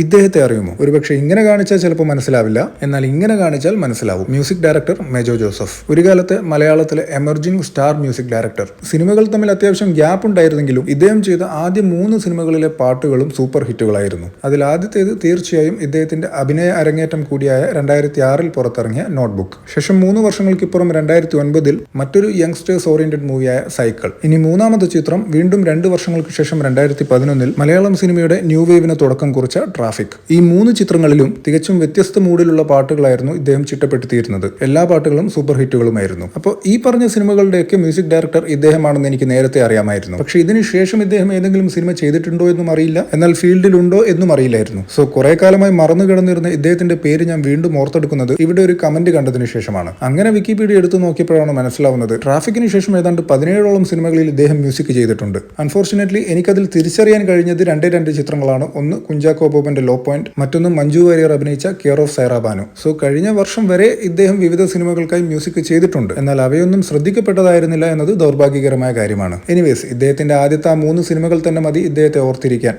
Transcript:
ഇദ്ദേഹത്തെ അറിയുമോ? ഒരുപക്ഷെ ഇങ്ങനെ കാണിച്ചാൽ ചിലപ്പോൾ മനസ്സിലാവില്ല, എന്നാൽ ഇങ്ങനെ കാണിച്ചാൽ മനസ്സിലാവും. മ്യൂസിക് ഡയറക്ടർ മെജോ ജോസഫ്, ഒരു കാലത്ത് മലയാളത്തിലെ എമർജിംഗ് സ്റ്റാർ മ്യൂസിക് ഡയറക്ടർ. സിനിമകൾ തമ്മിൽ അത്യാവശ്യം ഗ്യാപ്പ് ഉണ്ടായിരുന്നെങ്കിലും ഇദ്ദേഹം ചെയ്ത ആദ്യ 3 സിനിമകളിലെ പാട്ടുകളും സൂപ്പർ ഹിറ്റുകളായിരുന്നു. അതിൽ ആദ്യത്തേത് തീർച്ചയായും ഇദ്ദേഹത്തിന്റെ അഭിനയ അരങ്ങേറ്റം കൂടിയായ 2006 പുറത്തിറങ്ങിയ നോട്ട്ബുക്ക്. ശേഷം 3 വർഷങ്ങൾക്കിപ്പുറം 2009 മറ്റൊരു യങ്സ്റ്റേഴ്സ് ഓറിയന്റഡ് മൂവിയായ സൈക്കിൾ. ഇനി മൂന്നാമത്തെ ചിത്രം വീണ്ടും 2 വർഷങ്ങൾക്ക് ശേഷം 2011 മലയാളം സിനിമയുടെ ന്യൂ വേവിന് തുടക്കം കുറിച്ച ട്രാഫിക്. ഈ 3 ചിത്രങ്ങളിലും തികച്ചും വ്യത്യസ്ത മൂഡിലുള്ള പാട്ടുകളായിരുന്നു ഇദ്ദേഹം ചിട്ടപ്പെടുത്തിയിരുന്നത്. എല്ലാ പാട്ടുകളും സൂപ്പർ ഹിറ്റുകളുമായിരുന്നു. അപ്പോൾ ഈ പറഞ്ഞ സിനിമകളുടെയൊക്കെ മ്യൂസിക് ഡയറക്ടർ ഇദ്ദേഹമാണെന്ന് എനിക്ക് നേരത്തെ അറിയാമായിരുന്നു. പക്ഷേ ഇതിന് ശേഷം ഇദ്ദേഹം ഏതെങ്കിലും സിനിമ ചെയ്തിട്ടുണ്ടോ എന്നും അറിയില്ല, എന്നാൽ ഫീൽഡിലുണ്ടോ എന്നും അറിയില്ലായിരുന്നു. സോ കുറെ കാലമായി മറന്നു കിടന്നിരുന്ന ഇദ്ദേഹത്തിന്റെ പേര് ഞാൻ വീണ്ടും ഓർത്തെടുക്കുന്നത് ഇവിടെ ഒരു കമന്റ് കണ്ടതിന് ശേഷമാണ്. അങ്ങനെ വിക്കിപീഡിയ എടുത്തു നോക്കിയപ്പോഴാണ് മനസ്സിലാവുന്നത് ട്രാഫിക്കിന് ശേഷം ഏതാണ്ട് 17ഓളം സിനിമകളിൽ ഇദ്ദേഹം മ്യൂസിക് ചെയ്തിട്ടുണ്ട്. അൺഫോർച്ചുനേറ്റ്ലി എനിക്കതിൽ തിരിച്ചറിയാൻ കഴിഞ്ഞത് രണ്ട് ചിത്രങ്ങളാണ്. ഒന്ന് കുഞ്ചാക്കോ ബോബന്റെ ലോ പോയിന്റ്, മറ്റൊന്ന് മഞ്ജു വാര്യർ അഭിനയിച്ച care of Saira Banu. So കഴിഞ്ഞ വർഷം വരെ ഇദ്ദേഹം വിവിധ സിനിമകൾക്കായി മ്യൂസിക് ചെയ്തിട്ടുണ്ട്, എന്നാൽ അവയൊന്നും ശ്രദ്ധിക്കപ്പെട്ടതായിരുന്നില്ല എന്നത് ദൗർഭാഗ്യകരമായ കാര്യമാണ്. എനിവേസ്, ഇദ്ദേഹത്തിന്റെ ആദ്യത്തെ 3 സിനിമകൾ തന്നെ മതി ഇദ്ദേഹത്തെ ഓർത്തിരിക്കാൻ.